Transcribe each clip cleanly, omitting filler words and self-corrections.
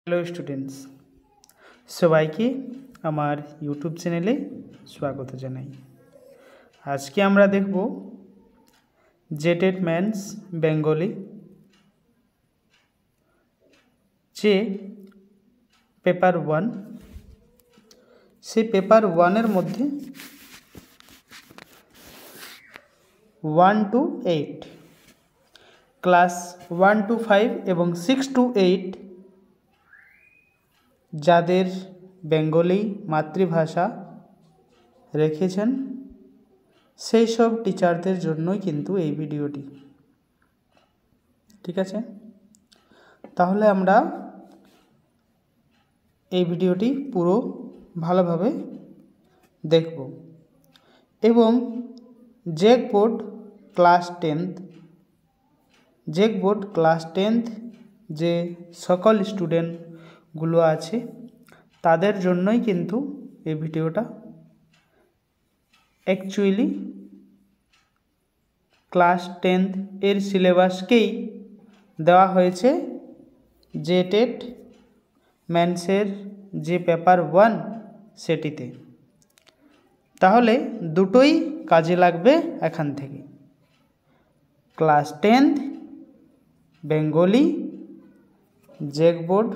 Hello students, সবাইকে আমার YouTube চ্যানেলে স্বাগত জানাই। আজকে আমরা দেখব জেটেড ম্যানস বেঙ্গলি যে পেপার 1, সেই পেপার 1-এর মধ্যে 1 to 8 ক্লাস 1 to 5 এবং 6 to 8 যাদের বেঙ্গলি মাতৃভাষা রেখেছেন সেই সব টিচারদের জন্যই কিন্তু এই ভিডিওটি। ঠিক আছে, তাহলে আমরা এই ভিডিওটি পুরো ভালোভাবে দেখব এবং জ্যাকবোর্ড ক্লাস 10 যে সকল স্টুডেন্টগুলো আছে তাদের জন্যই কিন্তু এই ভিডিওটা। অ্যাকচুয়ালি ক্লাস 10 এর সিলেবাসকেই দেওয়া হয়েছে জেটেড ম্যানসের যে পেপার 1 সেটিতে, তাহলে দুটোই কাজে লাগবে এখান থেকে। ক্লাস 10 বেঙ্গলি জ্যাকবোর্ড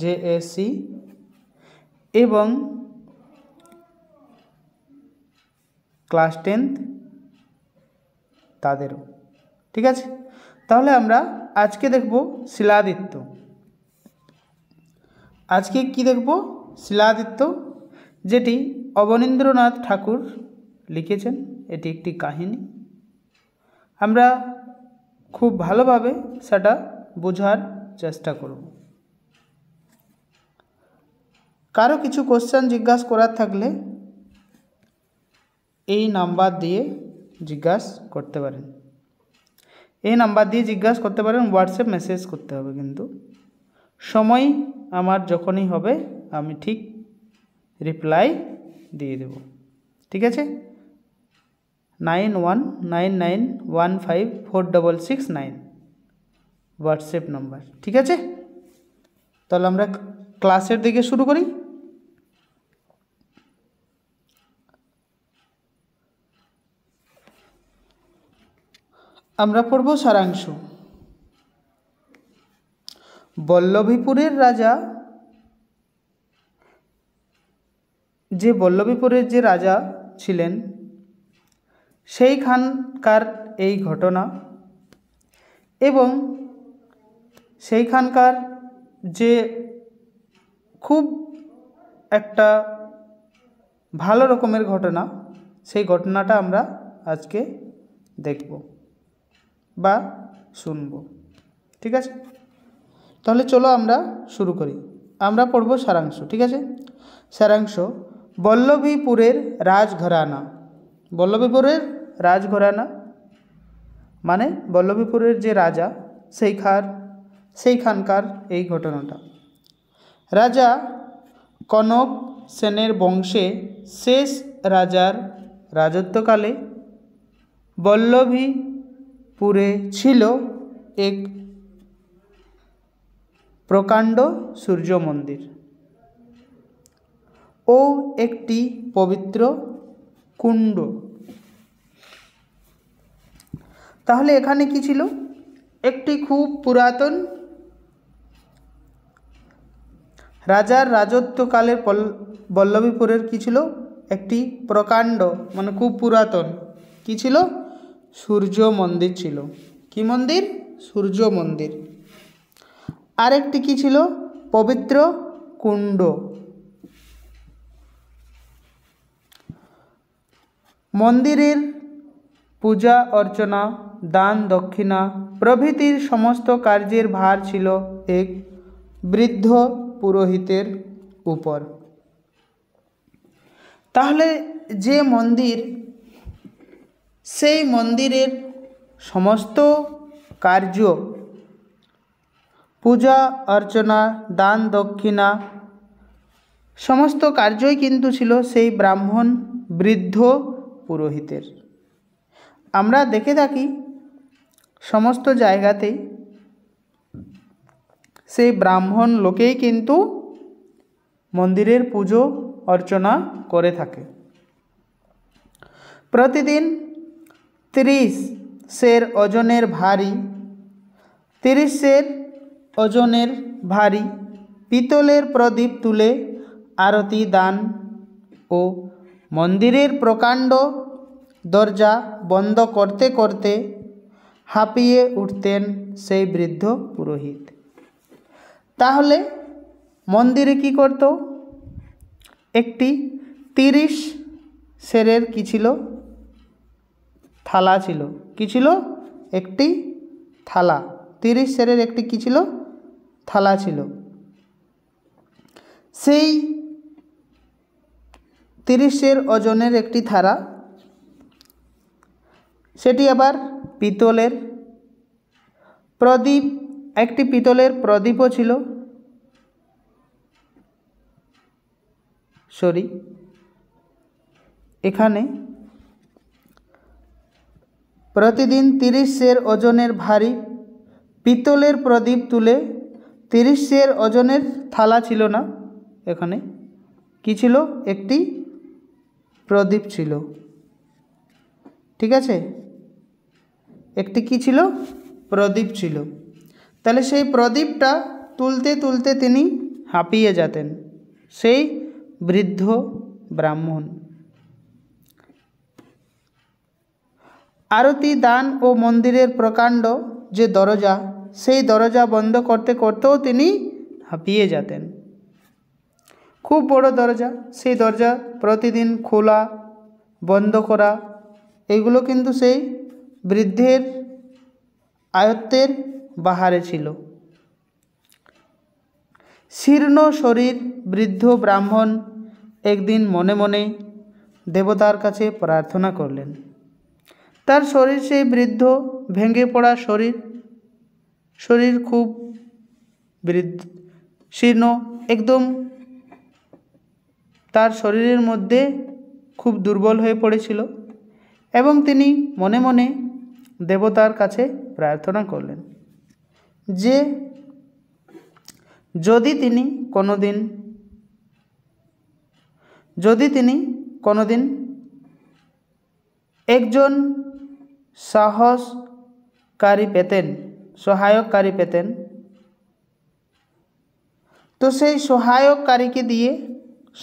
জেএসসি এবং ক্লাস 10 তাদেরও। ঠিক আছে, তাহলে আমরা আজকে দেখব শিলাদিত্য। আজকে কি দেখব? শিলাদিত্য, যেটি অবনীন্দ্রনাথ ঠাকুর লিখেছেন। এটি একটি কাহিনী। আমরা খুব ভালোভাবে সেটা বোঝার চেষ্টা করব। কারো কিছু কোশ্চেন জিজ্ঞাসা করার থাকলে এই নাম্বার দিয়ে জিজ্ঞাসা করতে পারেন। হোয়াটসঅ্যাপ মেসেজ করতে হবে, কিন্তু সময় আমার যখনই হবে আমি ঠিক রিপ্লাই দিয়ে দেব। ঠিক আছে, 9199154669 হোয়াটসঅ্যাপ নাম্বার। ঠিক আছে, তাহলে আমরা ক্লাসের দিকে শুরু করি। আমরা পড়ব সারাংশ। বল্লভীপুরের রাজা, বল্লভীপুরের যে রাজা ছিলেন সেইখানকার এই ঘটনা এবং সেইখানকার যে খুব একটা ভালো রকমের ঘটনা, সেই ঘটনাটা আমরা আজকে দেখব বা শুনব। ঠিক আছে, তাহলে চলো আমরা শুরু করি। আমরা পড়ব সারাংশ। ঠিক আছে, সারাংশ। বল্লভীপুরের রাজঘরানা। বল্লভীপুরের রাজঘরানা মানে বল্লভীপুরের যে রাজা সেইখানকার এই ঘটনাটা। রাজা কনক সেনের বংশে শেষ রাজার রাজত্বকালে বল্লভীপুরে ছিল এক প্রকাণ্ড সূর্য মন্দির ও একটি পবিত্র কুণ্ড। তাহলে এখানে কি ছিল? একটি খুব পুরাতন রাজার রাজত্বকালের বল্লভীপুরের কি ছিল? একটি প্রকাণ্ড মানে খুব পুরাতন কি ছিল? সূর্য মন্দির ছিল। কি মন্দির? সূর্য মন্দির। আরেকটি কি ছিল? পবিত্র কুণ্ড। মন্দিরের পূজা অর্চনা, দান দক্ষিণা প্রভৃতির সমস্ত কার্যের ভার ছিল এক বৃদ্ধ পুরোহিতের উপর। তাহলে যে মন্দির, সেই মন্দিরের সমস্ত কার্য, পূজা অর্চনা, দান দক্ষিণা সমস্ত কার্যই কিন্তু ছিল সেই ব্রাহ্মণ বৃদ্ধ পুরোহিতের। আমরা দেখে থাকি সমস্ত জায়গাতেই সেই ব্রাহ্মণ লোকেই কিন্তু মন্দিরের পুজো অর্চনা করে থাকে। প্রতিদিন 30 সের ওজনের ভারী 30 সের ওজনের ভারী পিতলের প্রদীপ তুলে আরতি দান ও মন্দিরের প্রকাণ্ড দরজা বন্ধ করতে করতে হাঁপিয়ে উঠতেন সেই বৃদ্ধ পুরোহিত। তাহলে মন্দিরে কি করত? একটি 30 সেরের কি ছিল? থালা ছিল। কি ছিল? একটি থালা। 30 সেরের একটি কি ছিল? থালা ছিল। সেই 30 সের ওজনের একটি থালা, সেটি আবার পিতলের। প্রদীপ, একটি পিতলের প্রদীপও ছিল। এখানে প্রতিদিন 30 সের ওজনের ভারী পিতলের প্রদীপ তুলে 30 সের ওজনের থালা ছিল না, এখানে কি ছিল? একটি প্রদীপ ছিল। ঠিক আছে, একটি কি ছিল? প্রদীপ ছিল। তাহলে সেই প্রদীপটা তুলতে তুলতে তিনি হাঁপিয়ে যেতেন, সেই বৃদ্ধ ব্রাহ্মণ। আরতি দান ও মন্দিরের প্রকাণ্ড যে দরজা, সেই দরজা বন্ধ করতে করতেও তিনি হাঁপিয়ে যেতেন। খুব বড় দরজা, সেই দরজা প্রতিদিন খোলা বন্ধ করা, এগুলো কিন্তু সেই বৃদ্ধের আয়ত্তের বাহারে ছিল। শীর্ণ শরীর বৃদ্ধ ব্রাহ্মণ একদিন মনে মনে দেবতার কাছে প্রার্থনা করলেন। তার শরীর, সেই বৃদ্ধ ভেঙে পড়া শরীর খুব শীর্ণ, একদম তার শরীরের মধ্যে খুব দুর্বল হয়ে পড়েছিল এবং তিনি মনে মনে দেবতার কাছে প্রার্থনা করলেন যে যদি তিনি কোনোদিন একজন সহায়কারী পেতেন, তো সেই সহায়কারীকে দিয়ে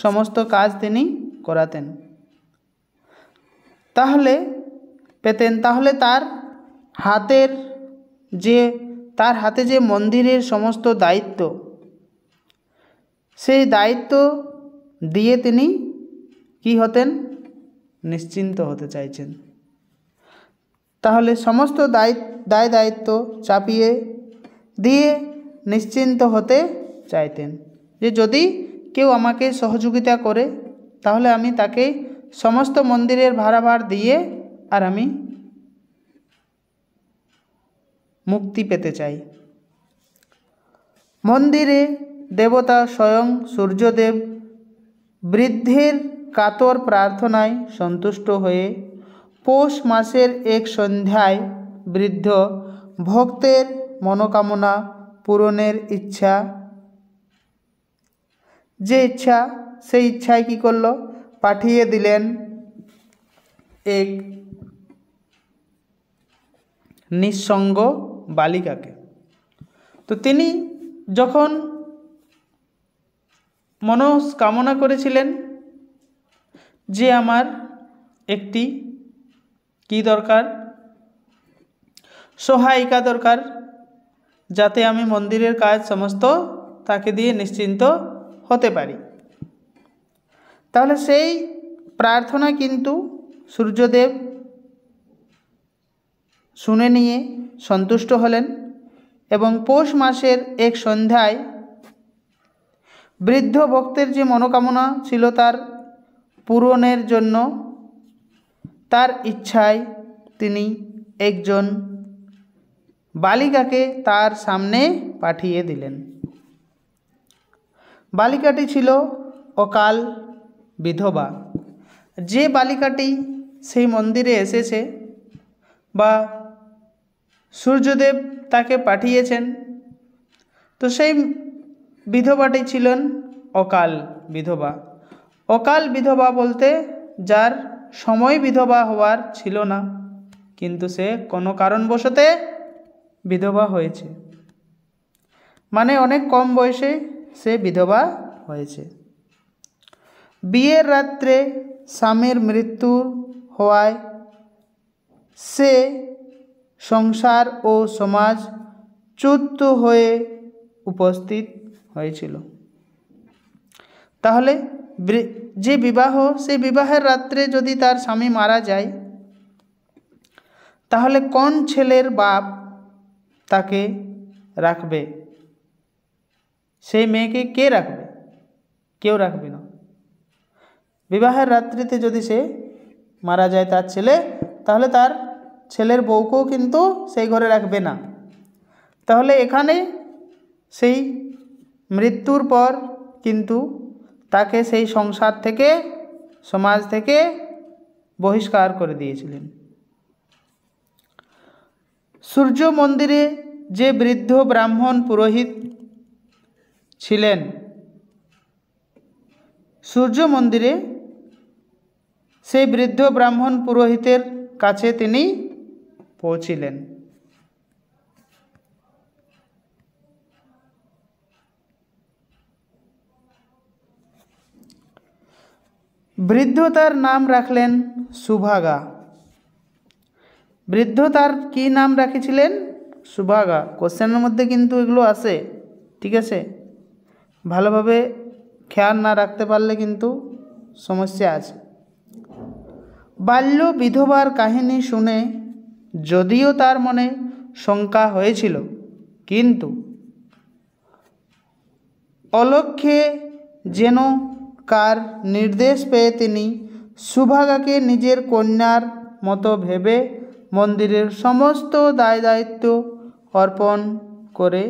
সমস্ত কাজ তিনি করাতেন, তাহলে তার হাতে যে মন্দিরের সমস্ত দায়িত্ব, সেই দায়িত্ব দিয়ে তিনি কি হতেন? নিশ্চিন্ত হতে চাইছেন। তাহলে সমস্ত দায় দায়িত্ব চাপিয়ে দিয়ে নিশ্চিন্ত হতে চাইতেন যে যদি কেউ আমাকে সহযোগিতা করে তাহলে আমি তাকে সমস্ত মন্দিরের ভাড়াভার দিয়ে আর আমি মুক্তি পেতে চাই। মন্দিরে দেবতা স্বয়ং সূর্যদেব বৃদ্ধের কাতর প্রার্থনায় সন্তুষ্ট হয়ে পৌষ মাসের এক সন্ধ্যায় বৃদ্ধ ভক্তের মনোকামনা পূরণের সেই ইচ্ছায় কি করল? পাঠিয়ে দিলেন এক নিঃসঙ্গ বালিকাকে। তো তিনি যখন মনস্কামনা করেছিলেন যে আমার একটি কি দরকার? সহায়িকা দরকার, যাতে আমি মন্দিরের কাজ সমস্ত তাকে দিয়ে নিশ্চিন্ত হতে পারি। তাহলে সেই প্রার্থনা কিন্তু সূর্যদেব শুনে নিয়ে সন্তুষ্ট হলেন এবং পৌষ মাসের এক সন্ধ্যায় বৃদ্ধ ভক্তের যে মনোকামনা ছিল তার পূরণের জন্য তার ইচ্ছায় তিনি একজন বালিকাকে তার সামনে পাঠিয়ে দিলেন। বালিকাটি ছিল অকাল বিধবা। যে বালিকাটি সেই মন্দিরে এসেছে বা সূর্যদেব তাকে পাঠিয়েছেন, তো সেই বিধবাটি ছিলেন অকাল বিধবা। অকাল বিধবা বলতে যার সময় বিধবা হওয়ার ছিল না, কিন্তু সে কোনো কারণবশতে বিধবা হয়েছে, মানে অনেক কম বয়সে সে বিধবা হয়েছে। বিয়ের রাত্রে স্বামীর মৃত্যু হওয়ায় সে সংসার ও সমাজ চ্যুত হয়ে উপস্থিত হয়েছিল। তাহলে যে বিবাহ, সেই বিবাহের রাত্রে যদি তার স্বামী মারা যায়, তাহলে কোন ছেলের বাপ তাকে রাখবে? সেই মেয়েকে কে রাখবে? কেউ রাখবে না। বিবাহের রাত্রিতে যদি সে মারা যায় তার ছেলে, তাহলে তার ছেলের বউকেও কিন্তু সেই ঘরে রাখবে না। তাহলে এখানে সেই মৃত্যুর পর কিন্তু তাকে সেই সংসার থেকে, সমাজ থেকে বহিষ্কার করে দিয়েছিলেন। সূর্য মন্দিরে যে বৃদ্ধ ব্রাহ্মণ পুরোহিত ছিলেন, সূর্য মন্দিরে সেই বৃদ্ধ ব্রাহ্মণ পুরোহিতের কাছে তিনি পৌঁছিলেন। বৃদ্ধ তার নাম রাখলেন সুভাগা। বৃদ্ধ তার কি নাম রাখেছিলেন? সুভাগা। কোশ্চেনের মধ্যে কিন্তু এগুলো আসে, ঠিক আছে? ভালোভাবে খেয়াল না রাখতে পারলে কিন্তু সমস্যা আছে। বাল্য বিধবার কাহিনী শুনে যদিও তার মনে শঙ্কা হয়েছিল, কিন্তু অলক্ষ্যে যেন কার নির্দেশ পেয়ে তিনি সুভাগাকে নিজের কন্যার মতো ভেবে মন্দিরের সমস্ত দায় দায়িত্ব অর্পণ করে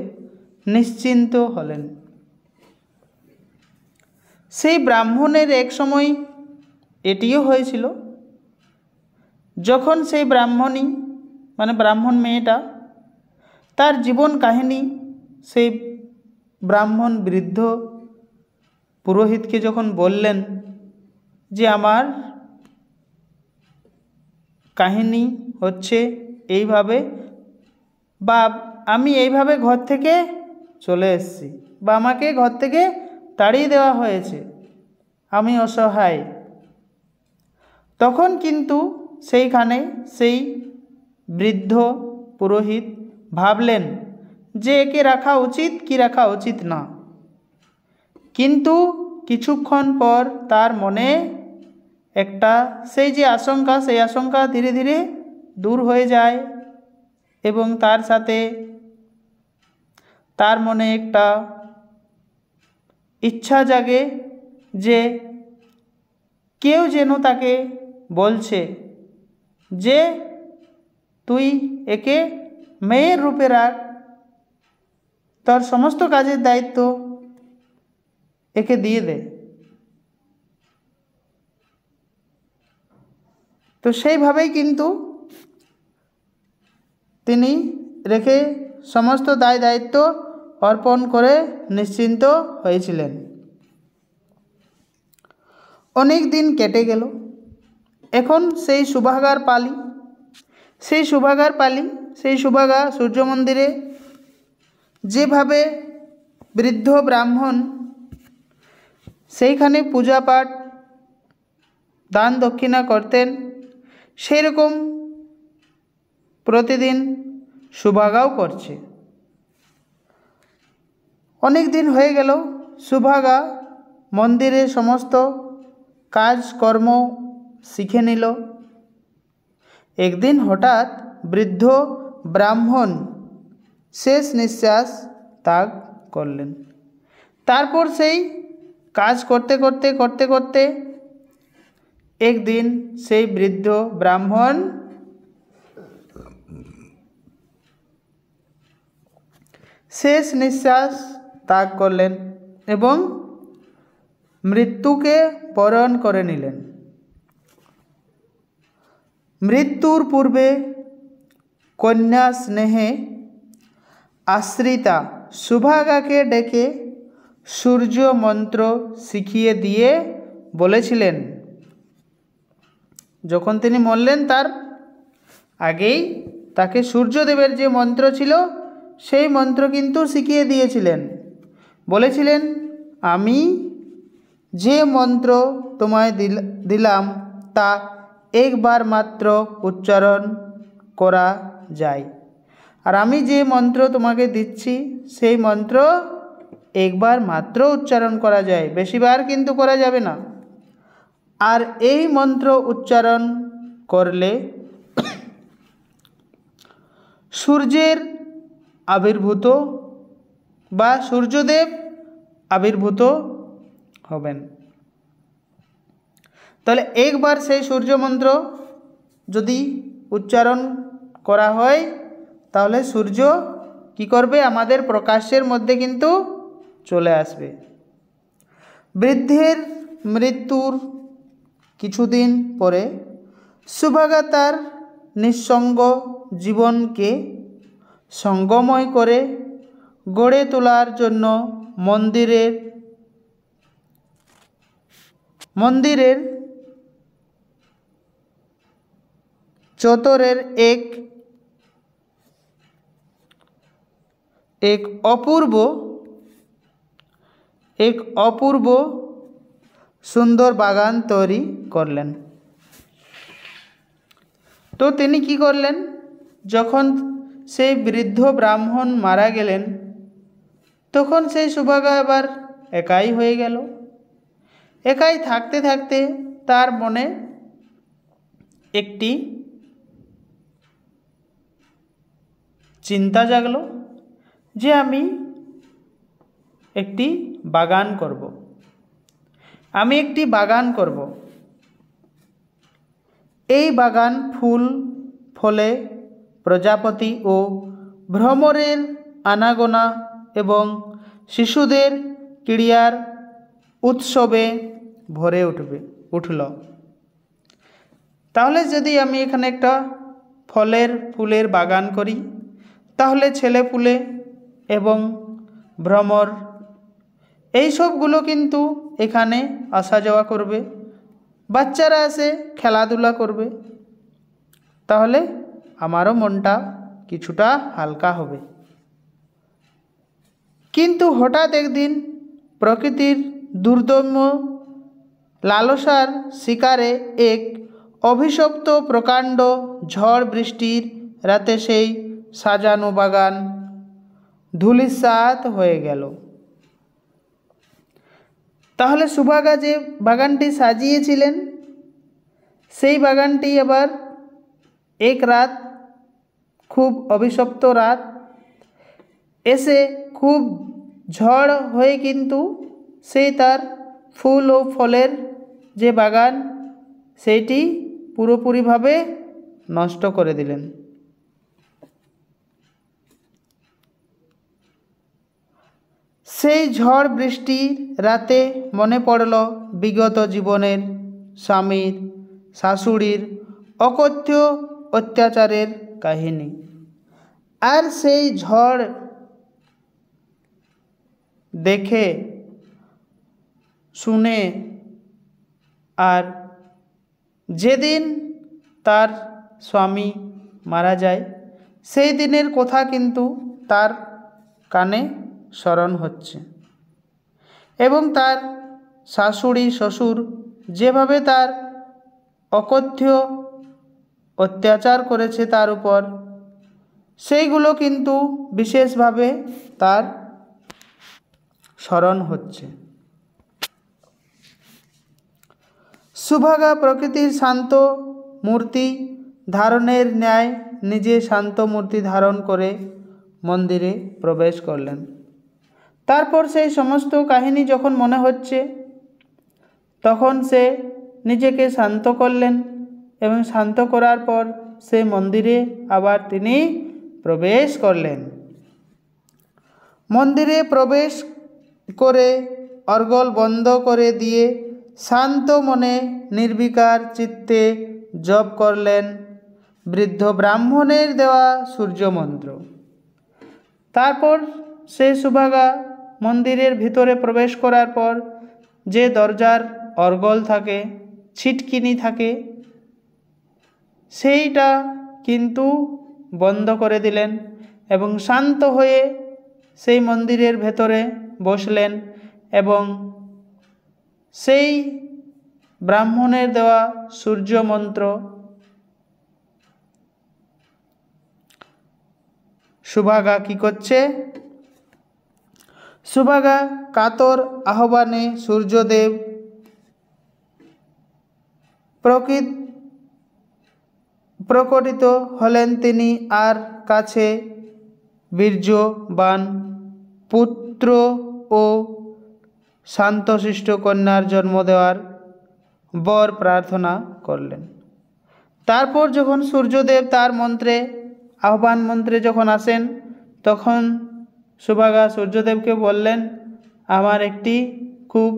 নিশ্চিন্ত হলেন। সেই ব্রাহ্মণের এক সময় এটিও হয়েছিল, যখন সেই ব্রাহ্মণী, মানে ব্রাহ্মণ মেয়েটা, তার জীবন কাহিনী সেই ব্রাহ্মণ বৃদ্ধ পুরোহিতকে যখন বললেন যে আমার কাহিনী হচ্ছে এইভাবে, বা আমি এইভাবে ঘর থেকে চলে এসেছি, বা আমাকে ঘর থেকে তাড়িয়ে দেওয়া হয়েছে, আমি অসহায়, তখন কিন্তু সেইখানে সেই বৃদ্ধ পুরোহিত ভাবলেন যে একে রাখা উচিত কি রাখা উচিত না। কিন্তু কিছুক্ষণ পর তার মনে একটা সেই যে আশঙ্কা, সেই আশঙ্কা ধীরে ধীরে দূর হয়ে যায়, এবং তার সাথে তার মনে একটা ইচ্ছা জাগে যে কেউ যেন তাকে বলছে যে তুই একে মেয়ের রূপে রাখ, তোর সমস্ত কাজের দায়িত্ব একে দিয়ে দে। তো সেইভাবেই কিন্তু তিনি রেখে সমস্ত দায় দায়িত্ব অর্পণ করে নিশ্চিন্ত হয়েছিলেন। অনেক দিন কেটে গেল। এখন সেই সুভাগার পালি, সেই সুভাগা সূর্য মন্দিরে যেভাবে বৃদ্ধ ব্রাহ্মণ সেইখানে পূজা পাঠ দান দক্ষিণা করতেন, সেই রকম প্রতিদিন সুভাগাও করছে। অনেক দিন হয়ে গেল, সুভাগা মন্দিরে সমস্ত কাজকর্ম শিখে নিল। একদিন হঠাৎ বৃদ্ধ ব্রাহ্মণ শেষ নিঃশ্বাস ত্যাগ করলেন। তারপর সেই কাজ করতে করতে করতে করতে একদিন সেই বৃদ্ধ ব্রাহ্মণ শেষ নিঃশ্বাস ত্যাগ করলেন এবং মৃত্যুকে বরণ করে নিলেন। মৃত্যুর পূর্বে কন্যা স্নেহে আশ্রিতা সুভাগাকে ডেকে সূর্য মন্ত্র শিখিয়ে দিয়ে বলেছিলেন, যখন তিনি মরলেন তার আগেই তাকে সূর্যদেবের যে মন্ত্র ছিল সেই মন্ত্র কিন্তু শিখিয়ে দিয়েছিলেন। বলেছিলেন, আমি যে মন্ত্র তোমায় দিলাম তা একবার মাত্র উচ্চারণ করা যায়, আর আমি যে মন্ত্র তোমাকে দিচ্ছি সেই মন্ত্র একবার মাত্র উচ্চারণ করা যায়, বেশিবার কিন্তু করা যাবে না। আর এই মন্ত্র উচ্চারণ করলে সূর্যের আবির্ভূত বা সূর্যদেব আবির্ভূত হবেন। তাহলে একবার সেই সূর্য মন্ত্র যদি উচ্চারণ করা হয় তাহলে সূর্য কি করবে, আমাদের প্রকাশের মধ্যে কিন্তু চলে আসবে। বৃদ্ধের মৃত্যুর কিছুদিন পরে সুভাগা তার নিঃসঙ্গ জীবনকে সঙ্গময় করে গড়ে তোলার জন্য মন্দিরের চত্বরের এক অপূর্ব সুন্দর বাগান তৈরি করলেন। তো তিনি কি করলেন, যখন সেই বৃদ্ধ ব্রাহ্মণ মারা গেলেন তখন সেই সুভাগা এবার একাই হয়ে গেল। একাই থাকতে থাকতে তার মনে একটি চিন্তা জাগলো যে আমি একটি বাগান করব। এই বাগান ফুল ফলে প্রজাপতি ও ভ্রমরের আনাগোনা এবং শিশুদের ক্রীড়ার উৎসবে ভরে উঠল। তাহলে যদি আমি এখানে একটা ফুলের বাগান করি তাহলে ছেলেপুলে এবং ভ্রমর এই সবগুলো কিন্তু এখানে আসা যাওয়া করবে, বাচ্চারা এসে খেলাধুলা করবে, তাহলে আমারও মনটা কিছুটা হালকা হবে। কিন্তু হঠাৎ একদিন প্রকৃতির দুর্দম্য লালসার শিকারে এক অভিশপ্ত প্রকাণ্ড ঝড় বৃষ্টির রাতে সেই সাজানো বাগান ধূলিসাৎ হয়ে গেল। তাহলে সুভাগা যে বাগানটি সাজিয়েছিলেন সেই বাগানটি আবার এক রাত, খুব অভিশপ্ত রাত এসে খুব ঝড় হয়ে কিন্তু সেই তার ফুল ও ফলের যে বাগান সেইটি পুরোপুরিভাবে নষ্ট করে দিলেন। সেই ঝড় বৃষ্টির রাতে মনে পড়ল বিগত জীবনের স্বামীর শাশুড়ির অকথ্য অত্যাচারের কাহিনী। আর সেই ঝড় দেখে শুনে আর যেদিন তার স্বামী মারা যায় সেই দিনের কথা কিন্তু তার কানে স্মরণ হচ্ছে, এবং তার শাশুড়ি শ্বশুর যেভাবে তার অকথ্য অত্যাচার করেছে তার উপর, সেইগুলো কিন্তু বিশেষভাবে তার স্মরণ হচ্ছে। সুভাগা প্রকৃতির শান্ত মূর্তি ধারণের ন্যায় নিজে শান্ত মূর্তি ধারণ করে মন্দিরে প্রবেশ করলেন। তারপর সেই সমস্ত কাহিনী যখন মনে হচ্ছে তখন সে নিজেকে শান্ত করলেন, এবং শান্ত করার পর সে মন্দিরে আবার তিনি প্রবেশ করলেন। মন্দিরে প্রবেশ করে অর্গল বন্ধ করে দিয়ে শান্ত মনে নির্বিকার চিত্তে জপ করলেন বৃদ্ধ ব্রাহ্মণের দেওয়া সূর্য মন্ত্র। তারপর সেই সুভাগা মন্দিরের ভিতরে প্রবেশ করার পর যে দরজার অর্গল থাকে, ছিটকিনি থাকে, সেইটা কিন্তু বন্ধ করে দিলেন এবং শান্ত হয়ে সেই মন্দিরের ভেতরে বসলেন এবং সেই ব্রাহ্মণের দেওয়া সূর্য মন্ত্র সুভাগা কি করছে? সুভাগা কাতর আহ্বানে সূর্যদেব প্রকটিত হলেন। তিনি আর কাছে বীর্যবান পুত্র ও শান্তশিষ্ট কন্যার জন্ম দেওয়ার বর প্রার্থনা করলেন। তারপর যখন সূর্যদেব তার মন্ত্রে, আহ্বান মন্ত্রে যখন আসেন, তখন সুভাগা সূর্যদেবকে বললেন, আমার একটি খুব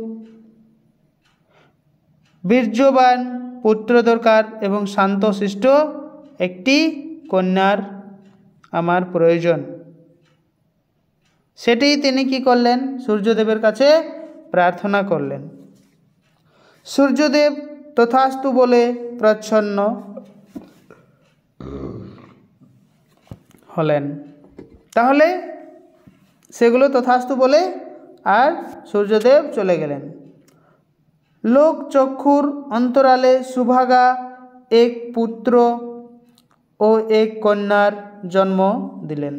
বীর্যবান পুত্র দরকার এবং শান্তশিষ্ট একটি কন্যার আমার প্রয়োজন। সেটি তিনি কি করলেন? সূর্যদেবের কাছে প্রার্থনা করলেন। সূর্যদেব তথাস্তু বলে প্রচ্ছন্ন হলেন। তাহলে সেগুলো তথাস্তু বলে আর সূর্যদেব চলে গেলেন। লোক চক্ষুর অন্তরালে সুভাগা এক পুত্র ও এক কন্যার জন্ম দিলেন।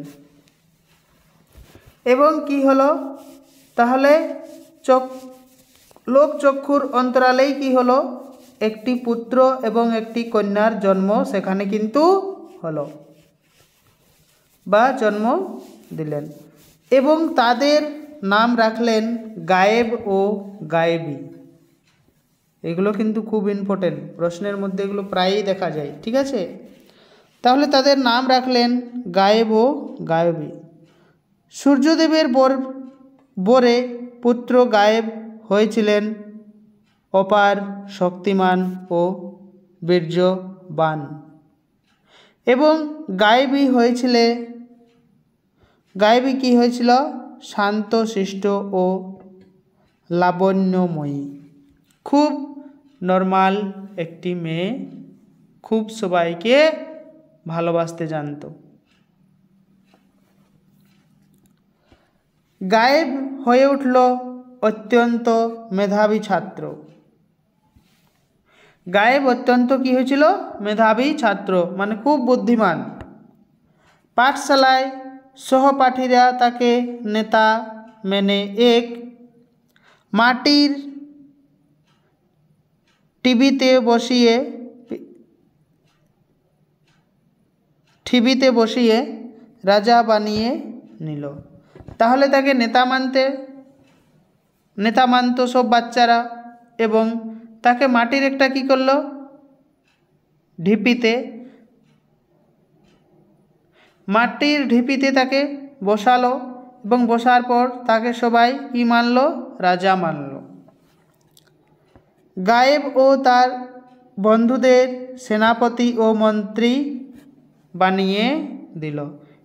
এবং কি হলো? তাহলে লোক চক্ষুর অন্তরালেই কি হলো? একটি পুত্র এবং একটি কন্যার জন্ম সেখানে কিন্তু হলো বা জন্ম দিলেন এবং তাদের নাম রাখলেন গায়েব ও গায়েবী। এগুলো কিন্তু খুব ইম্পর্টেন্ট, প্রশ্নের মধ্যে এগুলো প্রায়ই দেখা যায়, ঠিক আছে? তাহলে তাদের নাম রাখলেন গায়েব ও গায়েবী। সূর্যদেবের বরে পুত্র গায়েব হয়েছিলেন অপার শক্তিমান ও বীর্যবান এবং গায়েবী কি হয়েছিল? শান্তশিষ্ট ও লাবণ্যময়ী। খুব নর্মাল একটি মেয়ে, খুব সবাইকে ভালোবাসতে জানত। গায়েব হয়ে উঠল অত্যন্ত মেধাবী ছাত্র। গায়েব অত্যন্ত কি হয়েছিল? মেধাবী ছাত্র, মানে খুব বুদ্ধিমান। পাঠশালায় সহপাঠীরা তাকে নেতা মেনে এক মাটির ঠিবিতে বসিয়ে রাজা বানিয়ে নিল। তাহলে তাকে নেতা মানত সব বাচ্চারা এবং তাকে মাটির একটা কি করলো? মাটির ঢিপিতে তাকে বসালো এবং বসার পর তাকে সবাই কি মানলো? রাজা মানল। গায়েব ও তার বন্ধুদের সেনাপতি ও মন্ত্রী বানিয়ে দিল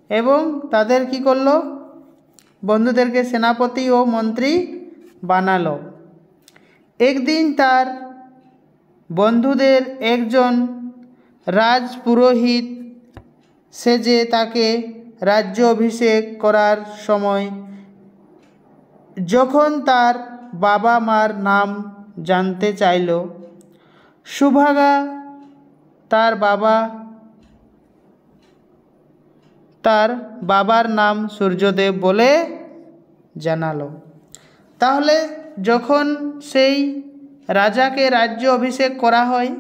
এবং তাদের কি করলো? বন্ধুদেরকে সেনাপতি ও মন্ত্রী বানালো। একদিন তার বন্ধুদের একজন রাজপুরোহিত সেজে তাকে রাজ্য অভিষেক করার সময় যখন তার বাবা মার নাম জানতে চাইল, সুভাগা তার বাবার নাম সূর্যদেব বলে জানালো। তাহলে যখন সেই রাজাকে রাজ্য অভিষেক করা হয়,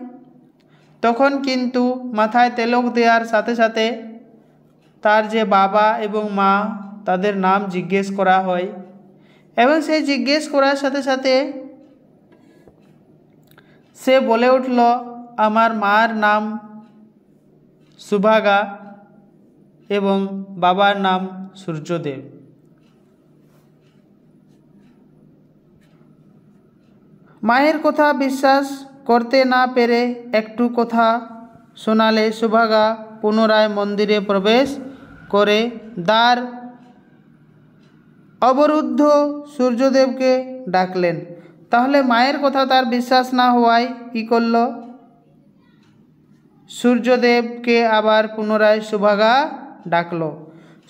তখন কিন্তু মাথায় তেলক দেওয়ার সাথে সাথে তার যে বাবা এবং মা তাদের নাম জিজ্ঞেস করা হয় এবং সেই জিজ্ঞেস করার সাথে সাথে সে বলে উঠল, আমার মার নাম সুভাগা এবং বাবার নাম সূর্যদেব। মায়ের কথা বিশ্বাস করতে না পেরে একটু কথা শোনালে সুভাগা পুনরায় মন্দিরে প্রবেশ করে দ্বার অবরুদ্ধ সূর্যদেবকে ডাকলেন। তাহলে মায়ের কথা তার বিশ্বাস না হওয়ায় কী করল? সূর্যদেবকে আবার পুনরায় সুভাগা ডাকল।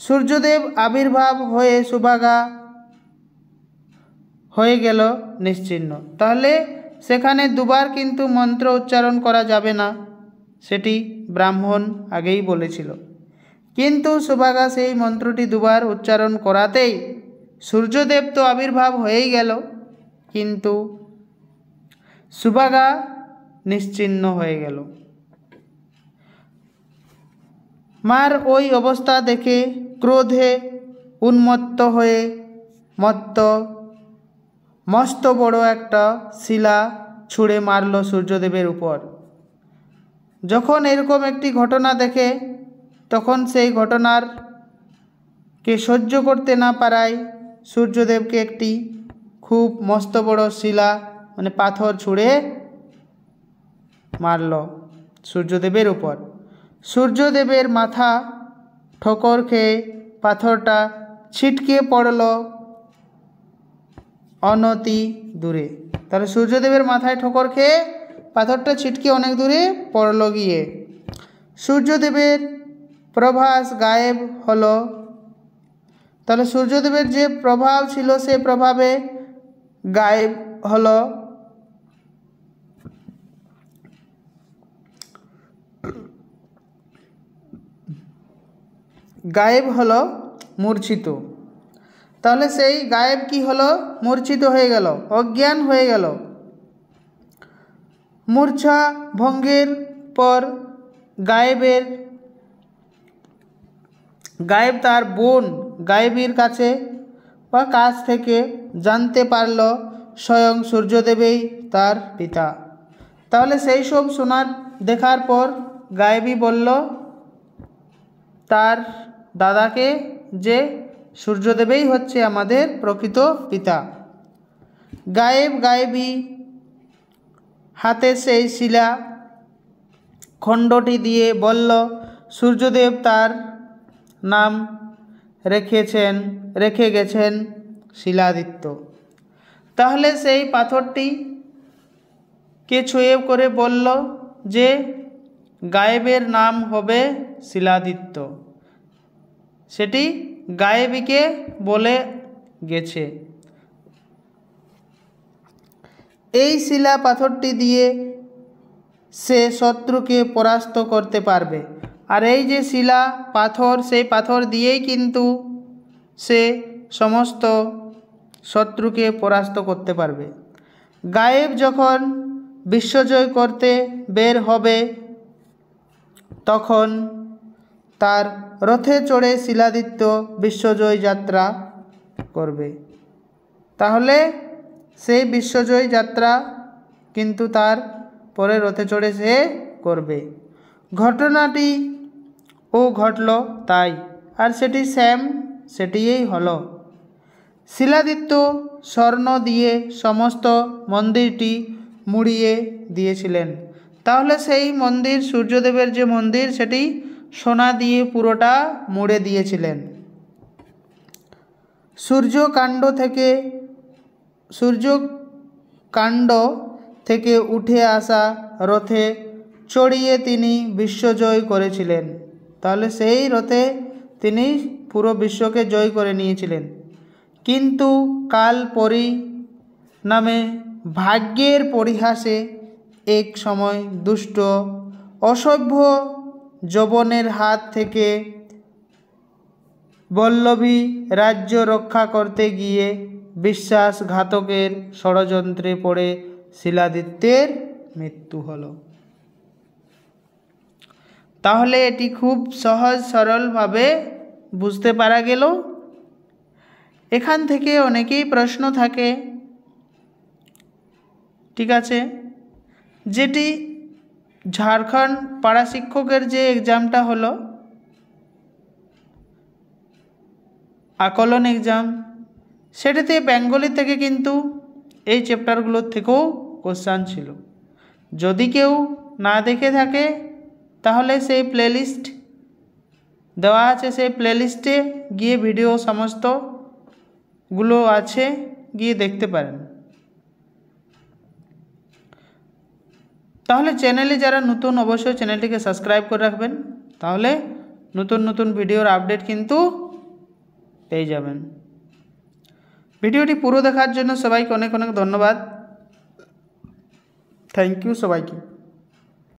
সূর্যদেব আবির্ভাব হয়ে সুভাগা হয়ে গেল নিশ্চিহ্ন। তাহলে সেখানে দুবার কিন্তু মন্ত্র উচ্চারণ করা যাবে না, সেটি ব্রাহ্মণ আগেই বলেছিল। কিন্তু সুভাগা সেই মন্ত্রটি দুবার উচ্চারণ করাতেই সূর্যদেব তো আবির্ভাব হয়েই গেল, কিন্তু সুভাগা নিশ্চিহ্ন হয়ে গেল। মার ওই অবস্থা দেখে ক্রোধে উন্মত্ত হয়ে মস্ত বড় একটা শিলা ছুঁড়ে মারল সূর্যদেবের উপর। যখন এরকম একটি ঘটনা দেখে তখন সেই ঘটনার কে সহ্য করতে না পারায় সূর্যদেবকে একটি খুব মস্ত বড় শিলা মানে পাথর ছুঁড়ে মারল সূর্যদেবের উপর। সূর্যদেবের মাথা ঠোকর খেয়ে পাথরটা ছিটকে পড়ল অনতি দূরে। তাহলে সূর্যদেবের মাথায় ঠোকর খেয়ে পাথরটা ছিটকে অনেক দূরে পড়ল গিয়ে। সূর্যদেবের প্রভাস গায়েব হলো। তাহলে সূর্যদেবের যে প্রভাব ছিল সে প্রভাবে গায়েব হলো। গায়েব হলো মূর্ছিত। তাহলে সেই গায়েব কি হলো? মূর্ছিত হয়ে গেল, অজ্ঞান হয়ে গেল। মূর্ছা ভঙ্গের পর গায়েব তার বোন গায়েবীর কাছে বা কাছ থেকে জানতে পারল স্বয়ং সূর্যদেবই তার পিতা। তাহলে সেই সব শোনার দেখার পর গায়েবী বলল তার দাদাকে যে সূর্যদেবই হচ্ছে আমাদের প্রকৃত পিতা। গায়েবী হাতে সেই শিলা খণ্ডটি দিয়ে বলল সূর্যদেব তার নাম রেখে গেছেন শিলাদিত্য। তাহলে সেই পাথরটিকে ছুঁয়ে করে বলল যে গায়েবের নাম হবে শিলাদিত্য, সেটি গায়েবীকে বলে গেছে। এই শিলা পাথরটি দিয়ে সে শত্রুকে পরাস্ত করতে পারবে। আর এই যে শিলা পাথর, সেই পাথর দিয়েই কিন্তু সে সমস্ত শত্রুকে পরাস্ত করতে পারবে। গায়েব যখন বিশ্বজয় করতে বের হবে তখন তার রথে চড়ে শিলাদিত্য বিশ্বজয় যাত্রা করবে। তাহলে সেই বিশ্বজয় যাত্রা কিন্তু তার পরে রথে চড়ে সে করবে। ঘটনাটি ঘটল তাই, আর সেটিই হলো। শিলাদিত্য স্বর্ণ দিয়ে সমস্ত মন্দিরটি মুড়িয়ে দিয়েছিলেন। তাহলে সেই মন্দির সূর্যদেবের যে মন্দির সেটি সোনা দিয়ে পুরোটা মুড়ে দিয়েছিলেন। সূর্যকাণ্ড থেকে উঠে আসা রথে চড়িয়ে তিনি বিশ্বজয় করেছিলেন। তাহলে সেই রথে তিনি পুরো বিশ্বকে জয় করে নিয়েছিলেন। কিন্তু কাল পরিণামে ভাগ্যের পরিহাসে এক সময় দুষ্ট অসভ্য যবনের হাত থেকে বল্লভী রাজ্য রক্ষা করতে গিয়ে বিশ্বাসঘাতকের ষড়যন্ত্রে পড়ে শিলাদিত্যের মৃত্যু হলো। তাহলে এটি খুব সহজ সরলভাবে বুঝতে পারা গেল। এখান থেকে অনেকেই প্রশ্ন থাকে, ঠিক আছে, যেটি ঝাড়খণ্ড পাড়া শিক্ষকের যে এক্সামটা হলো আকলন এক্সাম, সেটাতে বেঙ্গলি থেকে কিন্তু এই চ্যাপ্টারগুলোর থেকেও কোশ্চেন ছিল। যদি কেউ না দেখে থাকে তাহলে সেই প্লেলিস্ট দেওয়া আছে, সেই প্লেলিস্টে গিয়ে ভিডিও সমস্ত গুলো আছে, গিয়ে দেখতে পারেন। তাহলে চ্যানেলে যারা নতুন অবশ্যই চ্যানেলটিকে সাবস্ক্রাইব করে রাখবেন, তাহলে নতুন নতুন ভিডিওর আপডেট কিন্তু পেয়ে যাবেন। ভিডিওটি পুরো দেখার জন্য সবাইকে অনেক অনেক ধন্যবাদ। থ্যাংক ইউ সবাইকে।